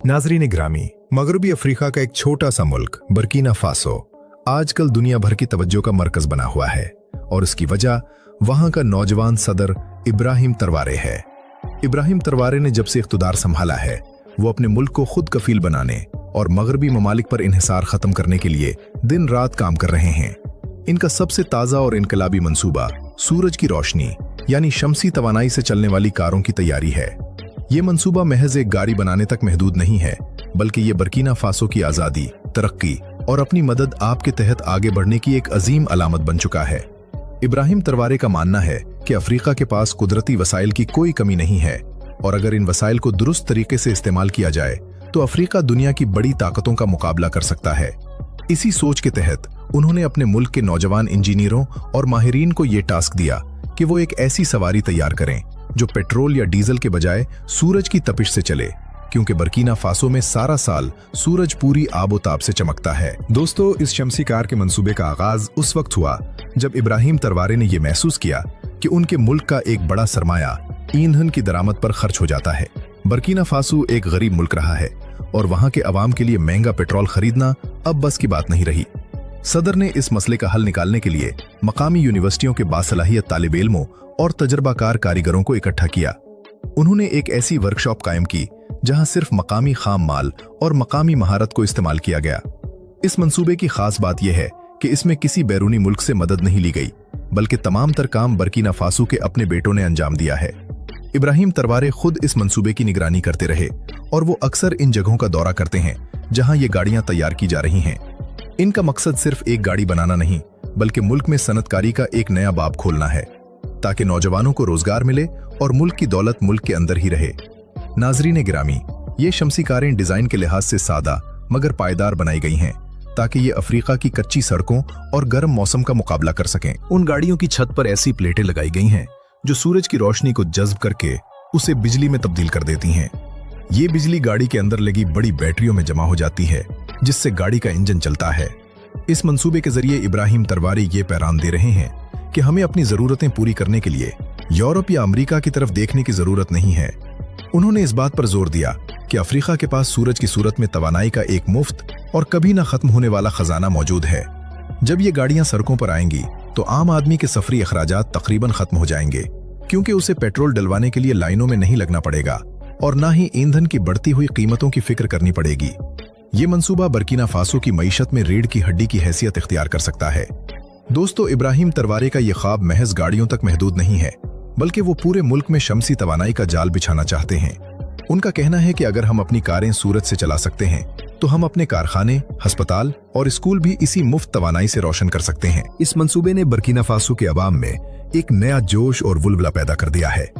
नाजरीन ग्रामी, मगरबी अफ्रीका का एक छोटा सा मुल्क बर्किना फासो आजकल दुनिया भर की तवज्जो का मरकज बना हुआ है और इसकी वजह वहां का नौजवान सदर इब्राहिम तरवारे है। इब्राहिम तरवारे ने जब से इख्तिदार संभाला है वो अपने मुल्क को खुद कफील बनाने और मगरबी ममालिक पर इन्हिसार खत्म करने के लिए दिन रात काम कर रहे हैं। इनका सबसे ताज़ा और इनकलाबी मंसूबा सूरज की रोशनी यानी शमसी तवानाई से चलने वाली कारों की तैयारी है। ये मंसूबा महज एक गाड़ी बनाने तक महदूद नहीं है, बल्कि ये बर्किना फासो की आज़ादी, तरक्की और अपनी मदद आपके तहत आगे बढ़ने की एक अजीम अलामत बन चुका है। इब्राहिम तरवारे का मानना है कि अफ्रीका के पास कुदरती वसाइल की कोई कमी नहीं है और अगर इन वसाइल को दुरुस्त तरीके से इस्तेमाल किया जाए तो अफ्रीका दुनिया की बड़ी ताकतों का मुकाबला कर सकता है। इसी सोच के तहत उन्होंने अपने मुल्क के नौजवान इंजीनियरों और माहिरीन को ये टास्क दिया कि वो एक ऐसी सवारी तैयार करें जो पेट्रोल या डीजल के बजाय सूरज की तपिश से चले, क्योंकि बर्किना फासो में सारा साल सूरज पूरी आबोताब से चमकता है। दोस्तों, इस शमसी कार के मंसूबे का आगाज उस वक्त हुआ जब इब्राहिम तरवारे ने यह महसूस किया कि उनके मुल्क का एक बड़ा सरमाया ईंधन की दरामद पर खर्च हो जाता है। बर्किना फासो एक गरीब मुल्क रहा है और वहां के अवाम के लिए महंगा पेट्रोल खरीदना अब बस की बात नहीं रही। सदर ने इस मसले का हल निकालने के लिए मकामी यूनिवर्सिटियों के बासलाहियत तालिब इल्मों और तजर्बाकार कारीगरों को इकट्ठा किया। उन्होंने एक ऐसी वर्कशॉप कायम की जहां सिर्फ मकामी खाम माल और मकामी महारत को इस्तेमाल किया गया। इस मंसूबे की खास बात यह है कि इसमें किसी बैरूनी मुल्क से मदद नहीं ली गई, बल्कि तमाम तर काम बर्किना फासो के अपने बेटों ने अंजाम दिया है। इब्राहिम तरवारे खुद इस मंसूबे की निगरानी करते रहे और वो अक्सर इन जगहों का दौरा करते हैं जहां ये गाड़ियां तैयार की जा रही हैं। इनका मकसद सिर्फ एक गाड़ी बनाना नहीं, बल्कि मुल्क में सनतकारी का एक नया बाब खोलना है ताकि नौजवानों को रोजगार मिले और मुल्क की दौलत मुल्क के अंदर ही रहे। नाजरीन गिरामी, ये शमसी कारें डिजाइन के लिहाज से सादा मगर पायदार बनाई गई हैं ताकि ये अफ्रीका की कच्ची सड़कों और गर्म मौसम का मुकाबला कर सकें। उन गाड़ियों की छत पर ऐसी प्लेटें लगाई गई हैं जो सूरज की रोशनी को जज्ब करके उसे बिजली में तब्दील कर देती हैं। ये बिजली गाड़ी के अंदर लगी बड़ी बैटरियों में जमा हो जाती है, जिससे गाड़ी का इंजन चलता है। इस मंसूबे के जरिए इब्राहिम तरवारे ये पैगाम दे रहे हैं कि हमें अपनी जरूरतें पूरी करने के लिए यूरोप या अमेरिका की तरफ देखने की जरूरत नहीं है। उन्होंने इस बात पर जोर दिया कि अफ्रीका के पास सूरज की सूरत में तवानाई का एक मुफ्त और कभी ना खत्म होने वाला खजाना मौजूद है। जब ये गाड़ियां सड़कों पर आएंगी तो आम आदमी के सफरी अखराजात तकरीबन खत्म हो जाएंगे, क्योंकि उसे पेट्रोल डलवाने के लिए लाइनों में नहीं लगना पड़ेगा और ना ही ईंधन की बढ़ती हुई कीमतों की फिक्र करनी पड़ेगी। ये मंसूबा बर्किना फासो की मईशत में रीढ़ की हड्डी की हैसियत इख्तियार कर सकता है। दोस्तों, इब्राहिम तरवारे का ये ख्वाब महज गाड़ियों तक महदूद नहीं है, बल्कि वो पूरे मुल्क में शमसी तवानाई का जाल बिछाना चाहते हैं। उनका कहना है कि अगर हम अपनी कारें सूरज से चला सकते हैं तो हम अपने कारखाने, अस्पताल और स्कूल भी इसी मुफ्त तवानाई से रोशन कर सकते हैं। इस मंसूबे ने बर्किना फासो के अवाम में एक नया जोश और वुलवला पैदा कर दिया है।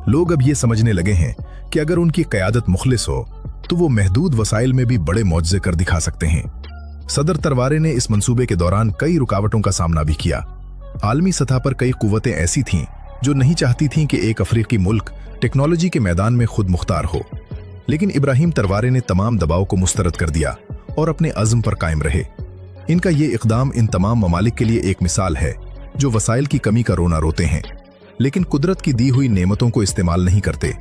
लोग अब ये समझने लगे हैं कि अगर उनकी क़यादत मुखलिस हो तो वो महदूद वसाइल में भी बड़े मौजज़े कर दिखा सकते हैं। सदर तरवारे ने इस मंसूबे के दौरान कई रुकावटों का सामना भी किया। आलमी सतह पर कई कुव्वतें ऐसी थीं जो नहीं चाहती थीं कि एक अफ्रीकी मुल्क टेक्नोलॉजी के मैदान में खुद मुख्तार हो, लेकिन इब्राहिम तरवारे ने तमाम दबाव को मुस्तरद कर दिया और अपने अज़्म पर कायम रहे। इनका ये इक़दाम इन तमाम ममालिक के लिए एक मिसाल है जो वसाइल की कमी का रोना रोते हैं, लेकिन कुदरत की दी हुई नेमतों को इस्तेमाल नहीं करते।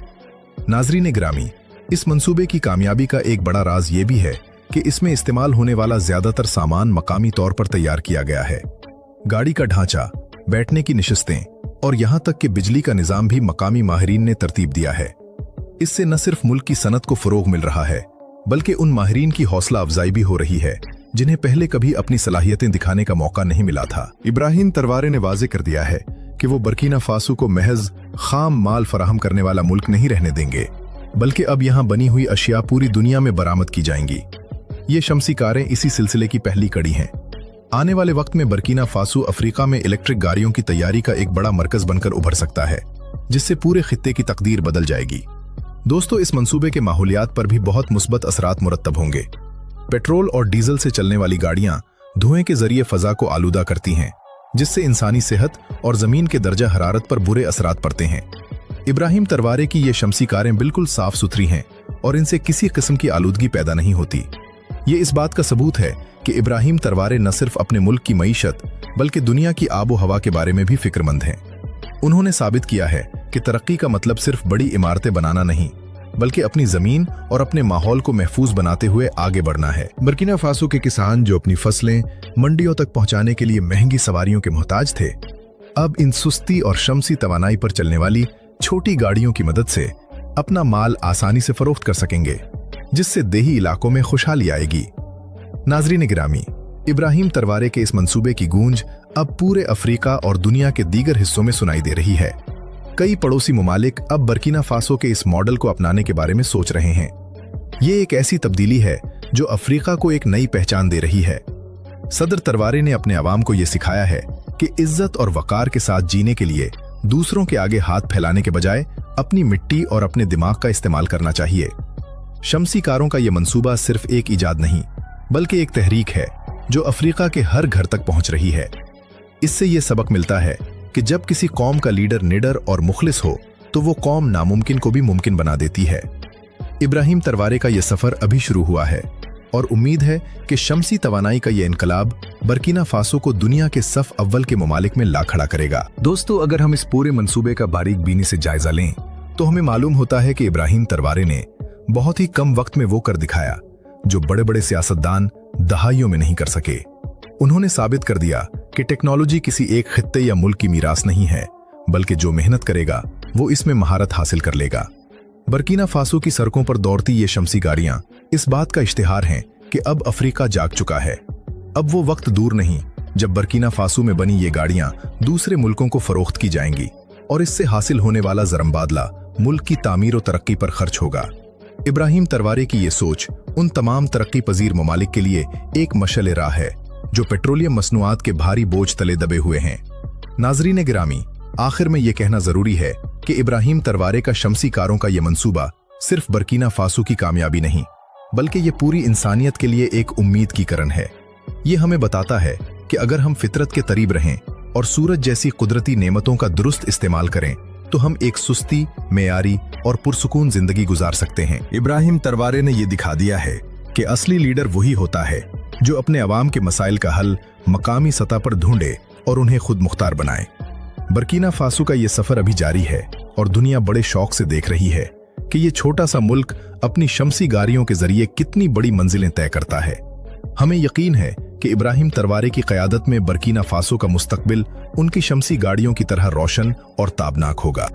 नाजरीन गिरामी, इस मंसूबे की कामयाबी का एक बड़ा राज ये भी है कि इसमें इस्तेमाल होने वाला ज्यादातर सामान मकामी तौर पर तैयार किया गया है। गाड़ी का ढांचा, बैठने की नशिस्तें और यहां तक कि बिजली का निजाम भी मकामी माहिरीन ने तरतीब दिया है। इससे न सिर्फ मुल्क की सनत को फरोग मिल रहा है, बल्कि उन माहिरीन की हौसला अफजाई भी हो रही है जिन्हें पहले कभी अपनी सलाहियतें दिखाने का मौका नहीं मिला था। इब्राहिम तरवारे ने वाज़ेह कर दिया है कि वो बर्किना फासो को महज खाम माल फराहम करने वाला मुल्क नहीं रहने देंगे, बल्कि अब यहां बनी हुई अशिया पूरी दुनिया में बरामद की जाएंगी। ये शमसी कारें इसी सिलसिले की पहली कड़ी हैं। आने वाले वक्त में बर्किना फासो अफ्रीका में इलेक्ट्रिक गाड़ियों की तैयारी का एक बड़ा मरकज बनकर उभर सकता है, जिससे पूरे खित्ते की तकदीर बदल जाएगी। दोस्तों, इस मंसूबे के माहौलियात पर भी बहुत मुस्बत असरात मुरत्तब होंगे। पेट्रोल और डीजल से चलने वाली गाड़ियां धुएं के जरिए फजा को आलूदा करती हैं, जिससे इंसानी सेहत और जमीन के दर्जा हरारत पर बुरे असरात पड़ते हैं। इब्राहिम तरवारे की ये शमसी कारें बिल्कुल साफ सुथरी हैं और इनसे किसी किस्म की आलूदगी पैदा नहीं होती। ये इस बात का सबूत है कि इब्राहिम तरवारे न सिर्फ अपने मुल्क की मईशत बल्कि दुनिया की आबो हवा के बारे में भी फिक्रमंद हैं। उन्होंने साबित किया है कि तरक्की का मतलब सिर्फ बड़ी इमारतें बनाना नहीं, बल्कि अपनी जमीन और अपने माहौल को महफूज बनाते हुए आगे बढ़ना है। बर्किना फासो के किसान जो अपनी फसलें मंडियों तक पहुंचाने के लिए महंगी सवारियों के मोहताज थे, अब इन सुस्ती और शमसी तवानाई पर चलने वाली छोटी गाड़ियों की मदद से अपना माल आसानी से फरोख्त कर सकेंगे, जिससे देही इलाकों में खुशहाली आएगी। नाज़रीन गिरामी, इब्राहिम तरवारे के इस मंसूबे की गूंज अब पूरे अफ्रीका और दुनिया के दीगर हिस्सों में सुनाई दे रही है। कई पड़ोसी ममालिक अब बर्किना फासो के इस मॉडल को अपनाने के बारे में सोच रहे हैं। ये एक ऐसी तब्दीली है जो अफ्रीका को एक नई पहचान दे रही है। सदर तरवारे ने अपने अवाम को यह सिखाया है कि इज्जत और वकार के साथ जीने के लिए दूसरों के आगे हाथ फैलाने के बजाय अपनी मिट्टी और अपने दिमाग का इस्तेमाल करना चाहिए। शमसी कारों का यह मंसूबा सिर्फ एक इजाद नहीं, बल्कि एक तहरीक है जो अफ्रीका के हर घर तक पहुंच रही है। इससे यह सबक मिलता है कि जब किसी कौम का लीडर निडर और मुखलिस हो तो वो कौम नामुमकिन को भी मुमकिन बना देती है। इब्राहिम तरवारे का यह सफर अभी शुरू हुआ है और उम्मीद है कि शमसी तवानाई का यह इनकलाब बर्किना फासो को दुनिया के सफ अव्वल के ममालिक में ला खड़ा करेगा। दोस्तों, अगर हम इस पूरे मंसूबे का बारीक बीनी से जायजा लें तो हमें मालूम होता है कि इब्राहिम तरवारे ने बहुत ही कम वक्त में वो कर दिखाया जो बड़े बड़े सियासतदान दहाइयों में नहीं कर सके। उन्होंने साबित कर दिया कि टेक्नोलॉजी किसी एक खित्ते या मुल्क की मीरास नहीं है, बल्कि जो मेहनत करेगा वो इसमें महारत हासिल कर लेगा। बर्किना फासो की सड़कों पर दौड़ती ये शमसी गाड़ियां इस बात का इश्तिहार हैं कि अब अफ्रीका जाग चुका है। अब वो वक्त दूर नहीं जब बर्किना फासो में बनी ये गाड़ियां दूसरे मुल्कों को फरोख्त की जाएंगी और इससे हासिल होने वाला ज़रमबादला मुल्क की तामीर और तरक्की पर खर्च होगा। इब्राहिम तरवारे की ये सोच उन तमाम तरक्की पजीर ममालिक के लिए एक मशअल राह है जो पेट्रोलियम मसनूआत के भारी बोझ तले दबे हुए हैं। नाज़रीन गिरामी, आखिर में यह कहना जरूरी है कि इब्राहिम तरवारे का शमसी कारों का यह मंसूबा सिर्फ बर्किना फासो की कामयाबी नहीं, बल्कि यह पूरी इंसानियत के लिए एक उम्मीद की किरण है। यह हमें बताता है कि अगर हम फितरत के करीब रहें और सूरज जैसी कुदरती नेमतों का दुरुस्त इस्तेमाल करें तो हम एक सुस्ती, मेयारी और पुरसुकून जिंदगी गुजार सकते हैं। इब्राहिम तरवारे ने यह दिखा दिया है कि असली लीडर वही होता है जो अपने अवाम के मसाइल का हल मकामी सतह पर ढूंढे और उन्हें खुद मुख्तार बनाए। बर्किना फासो का यह सफर अभी जारी है और दुनिया बड़े शौक से देख रही है कि यह छोटा सा मुल्क अपनी शमसी गाड़ियों के जरिए कितनी बड़ी मंजिलें तय करता है। हमें यकीन है कि इब्राहिम तरवारे की क़यादत में बर्किना फासो का मुस्तकबिल उनकी शमसी गाड़ियों की तरह रोशन और ताबनाक होगा।